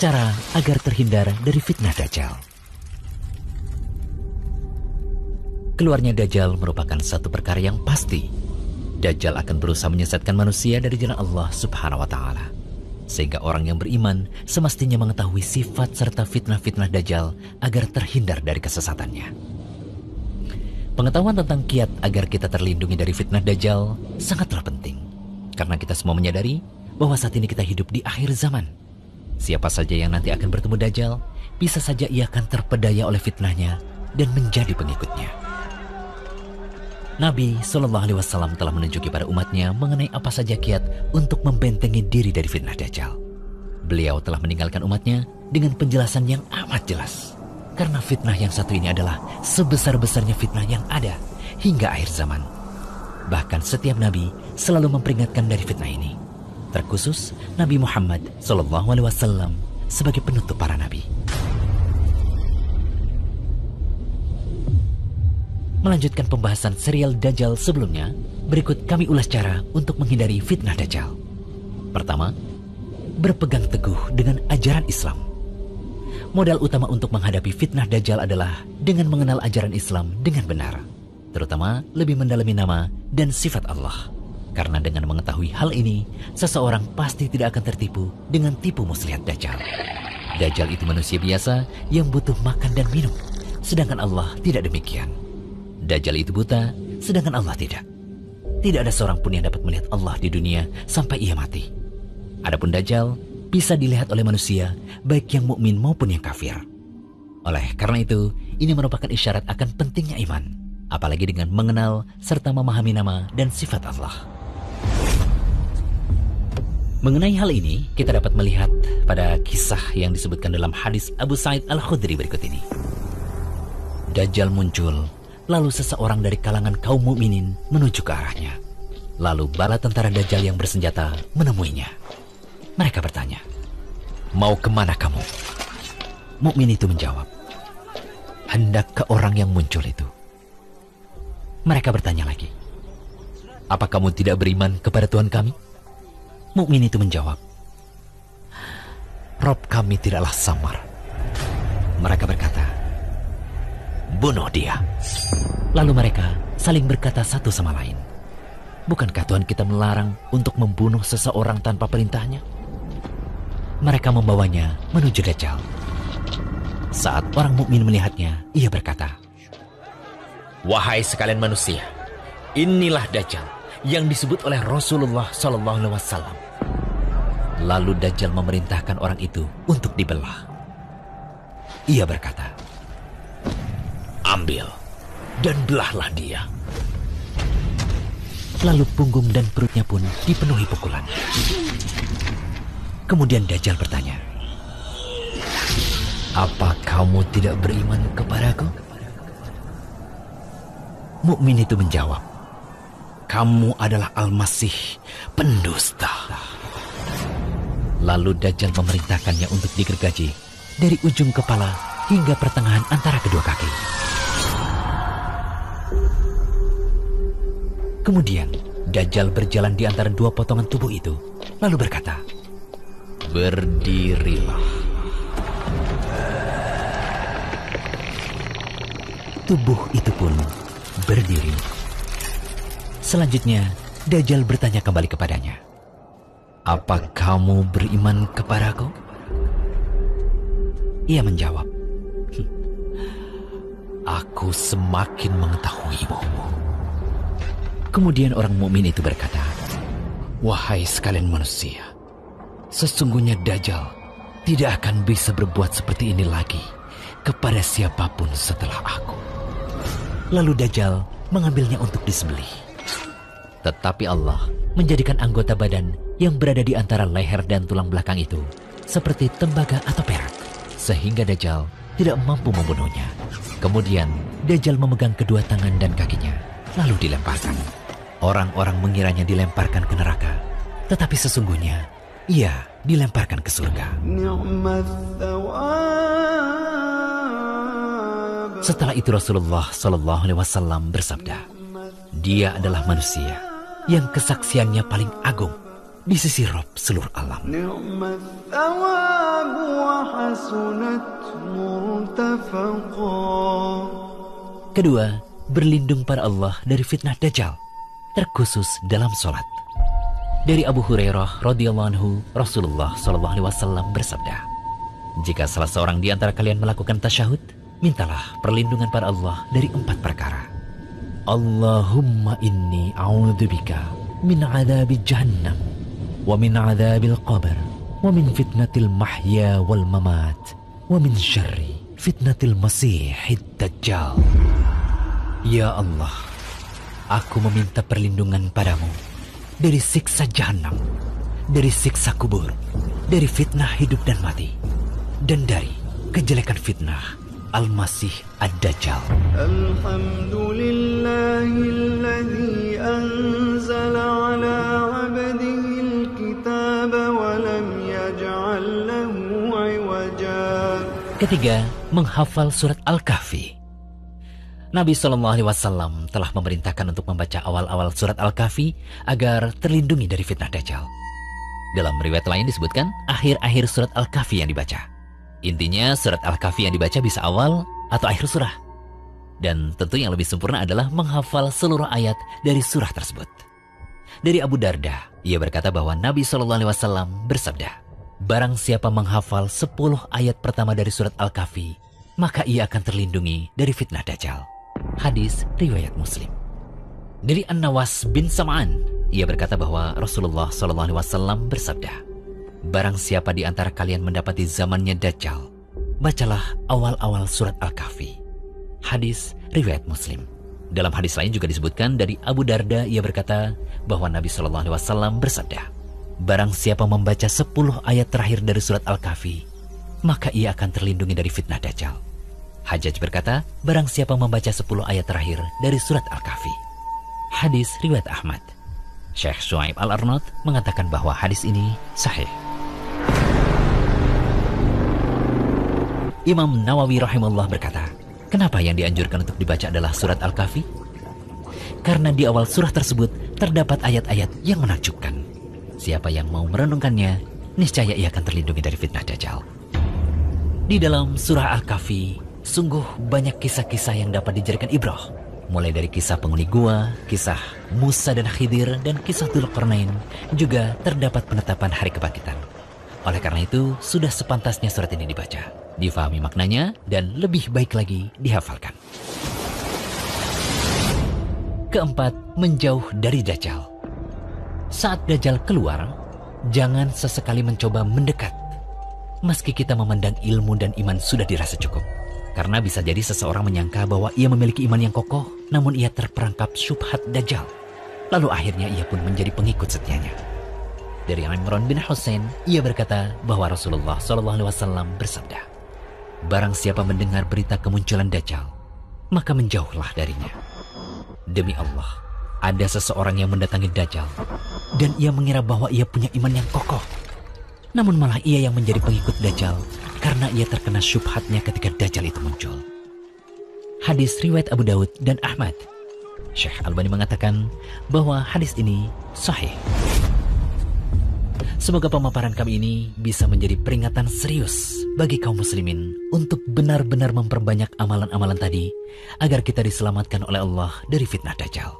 Cara agar terhindar dari fitnah Dajjal. Keluarnya Dajjal merupakan satu perkara yang pasti. Dajjal akan berusaha menyesatkan manusia dari jalan Allah Subhanahu wa Ta'ala, sehingga orang yang beriman semestinya mengetahui sifat serta fitnah-fitnah Dajjal agar terhindar dari kesesatannya. Pengetahuan tentang kiat agar kita terlindungi dari fitnah Dajjal sangatlah penting, karena kita semua menyadari bahwa saat ini kita hidup di akhir zaman. Siapa saja yang nanti akan bertemu Dajjal, bisa saja ia akan terpedaya oleh fitnahnya dan menjadi pengikutnya. Nabi SAW telah menunjuki pada umatnya mengenai apa saja kiat untuk membentengi diri dari fitnah Dajjal. Beliau telah meninggalkan umatnya dengan penjelasan yang amat jelas. Karena fitnah yang satu ini adalah sebesar-besarnya fitnah yang ada hingga akhir zaman. Bahkan setiap Nabi selalu memperingatkan dari fitnah ini. Terkhusus Nabi Muhammad SAW sebagai penutup para nabi. Melanjutkan pembahasan serial Dajjal sebelumnya, berikut kami ulas cara untuk menghindari fitnah Dajjal. Pertama, berpegang teguh dengan ajaran Islam. Modal utama untuk menghadapi fitnah Dajjal adalah dengan mengenal ajaran Islam dengan benar, terutama lebih mendalami nama dan sifat Allah. Karena dengan mengetahui hal ini, seseorang pasti tidak akan tertipu dengan tipu muslihat Dajjal. Dajjal itu manusia biasa yang butuh makan dan minum, sedangkan Allah tidak demikian. Dajjal itu buta, sedangkan Allah tidak. Tidak ada seorang pun yang dapat melihat Allah di dunia sampai ia mati. Adapun Dajjal bisa dilihat oleh manusia, baik yang mukmin maupun yang kafir. Oleh karena itu, ini merupakan isyarat akan pentingnya iman, apalagi dengan mengenal serta memahami nama dan sifat Allah. Mengenai hal ini, kita dapat melihat pada kisah yang disebutkan dalam hadis Abu Sa'id Al-Khudri berikut ini. Dajjal muncul, lalu seseorang dari kalangan kaum mukminin menuju ke arahnya. Lalu bala tentara Dajjal yang bersenjata menemuinya. Mereka bertanya, "Mau kemana kamu?" Mukmin itu menjawab, "Hendak ke orang yang muncul itu." Mereka bertanya lagi, "Apa kamu tidak beriman kepada Tuhan kami?" Mukmin itu menjawab, "Rob kami tidaklah samar." Mereka berkata, "Bunuh dia." Lalu mereka saling berkata satu sama lain, "Bukankah Tuhan kita melarang untuk membunuh seseorang tanpa perintahnya?" Mereka membawanya menuju Dajjal. Saat orang mukmin melihatnya, ia berkata, "Wahai sekalian manusia, inilah Dajjal yang disebut oleh Rasulullah SAW." Lalu Dajjal memerintahkan orang itu untuk dibelah. Ia berkata, "Ambil dan belahlah dia." Lalu punggung dan perutnya pun dipenuhi pukulan. Kemudian Dajjal bertanya, "Apa kamu tidak beriman kepadaku?" Mukmin itu menjawab, "Kamu adalah Al-Masih, pendusta." Lalu Dajjal memerintahkannya untuk digergaji dari ujung kepala hingga pertengahan antara kedua kaki. Kemudian Dajjal berjalan di antara dua potongan tubuh itu, lalu berkata, "Berdirilah." Tubuh itu pun berdiri. Selanjutnya, Dajjal bertanya kembali kepadanya, "Apa kamu beriman kepadaku?" Ia menjawab, "Aku semakin mengetahuimu." Kemudian orang mukmin itu berkata, "Wahai sekalian manusia, sesungguhnya Dajjal tidak akan bisa berbuat seperti ini lagi kepada siapapun setelah aku." Lalu Dajjal mengambilnya untuk disembelih. Tetapi Allah menjadikan anggota badan yang berada di antara leher dan tulang belakang itu seperti tembaga atau perak, sehingga Dajjal tidak mampu membunuhnya. Kemudian Dajjal memegang kedua tangan dan kakinya, lalu dilemparkan. Orang-orang mengiranya dilemparkan ke neraka, tetapi sesungguhnya ia dilemparkan ke surga. Setelah itu Rasulullah SAW bersabda, "Dia adalah manusia yang kesaksiannya paling agung di sisi Rabb seluruh alam." Kedua, berlindung pada Allah dari fitnah Dajjal, terkhusus dalam sholat. Dari Abu Hurairah radhiyallahu anhu, Rasulullah SAW bersabda, jika salah seorang di antara kalian melakukan tasyahud, mintalah perlindungan pada Allah dari 4 perkara. Allahumma inni a'udzubika min adzabi jahannam wa min adzabil qabr wa min fitnatil mahya wal mamat wa min syarri fitnatil masihid dajjal. Ya Allah, aku meminta perlindungan padamu dari siksa jahanam, dari siksa kubur, dari fitnah hidup dan mati, dan dari kejelekan fitnah Al-Masih Ad-Dajjal. Alhamdulillahilladzi anzala ala 'abdihil kitaba wa lam yaj'al lahu 'iwaja. Ketiga, menghafal surat Al-Kahfi. Nabi SAW telah memerintahkan untuk membaca awal-awal surat Al-Kahfi agar terlindungi dari fitnah Dajjal. Dalam riwayat lain disebutkan akhir-akhir surat Al-Kahfi yang dibaca. Intinya surat Al-Kahfi yang dibaca bisa awal atau akhir surah. Dan tentu yang lebih sempurna adalah menghafal seluruh ayat dari surah tersebut. Dari Abu Darda, ia berkata bahwa Nabi SAW bersabda, barang siapa menghafal 10 ayat pertama dari surat Al-Kahfi, maka ia akan terlindungi dari fitnah Dajjal. Hadis riwayat Muslim. Dari An-Nawas bin Sam'an, ia berkata bahwa Rasulullah SAW bersabda, barang siapa di antara kalian mendapati zamannya Dajjal, bacalah awal-awal surat Al-Kahfi. Hadis riwayat Muslim. Dalam hadis lain juga disebutkan dari Abu Darda, ia berkata bahwa Nabi SAW bersabda, barang siapa membaca 10 ayat terakhir dari surat Al-Kahfi, maka ia akan terlindungi dari fitnah Dajjal. Hajjaj berkata, barang siapa membaca 10 ayat terakhir dari surat Al-Kahfi. Hadis riwayat Ahmad. Syekh Shu'aib Al-Arnaud mengatakan bahwa hadis ini sahih. Imam Nawawi rahimahullah berkata, kenapa yang dianjurkan untuk dibaca adalah surat Al-Kahfi? Karena di awal surah tersebut terdapat ayat-ayat yang menakjubkan. Siapa yang mau merenungkannya, niscaya ia akan terlindungi dari fitnah Dajjal. Di dalam surah Al-Kahfi, sungguh banyak kisah-kisah yang dapat dijadikan ibrah. Mulai dari kisah penghuni gua, kisah Musa dan Khidir, dan kisah Dzulqarnain, juga terdapat penetapan hari kebangkitan. Oleh karena itu, sudah sepantasnya surat ini dibaca, difahami maknanya, dan lebih baik lagi dihafalkan. Keempat, menjauh dari Dajjal. Saat Dajjal keluar, jangan sesekali mencoba mendekat. Meski kita memandang ilmu dan iman sudah dirasa cukup. Karena bisa jadi seseorang menyangka bahwa ia memiliki iman yang kokoh, namun ia terperangkap syubhat Dajjal. Lalu akhirnya ia pun menjadi pengikut setianya. Dari Imran bin Husain, ia berkata bahwa Rasulullah SAW bersabda, barang siapa mendengar berita kemunculan Dajjal, maka menjauhlah darinya. Demi Allah, ada seseorang yang mendatangi Dajjal, dan ia mengira bahwa ia punya iman yang kokoh. Namun malah ia yang menjadi pengikut Dajjal, karena ia terkena syubhatnya ketika Dajjal itu muncul. Hadis riwayat Abu Daud dan Ahmad. Syekh Albani mengatakan bahwa hadis ini sahih. Semoga pemaparan kami ini bisa menjadi peringatan serius bagi kaum muslimin untuk benar-benar memperbanyak amalan-amalan tadi agar kita diselamatkan oleh Allah dari fitnah Dajjal.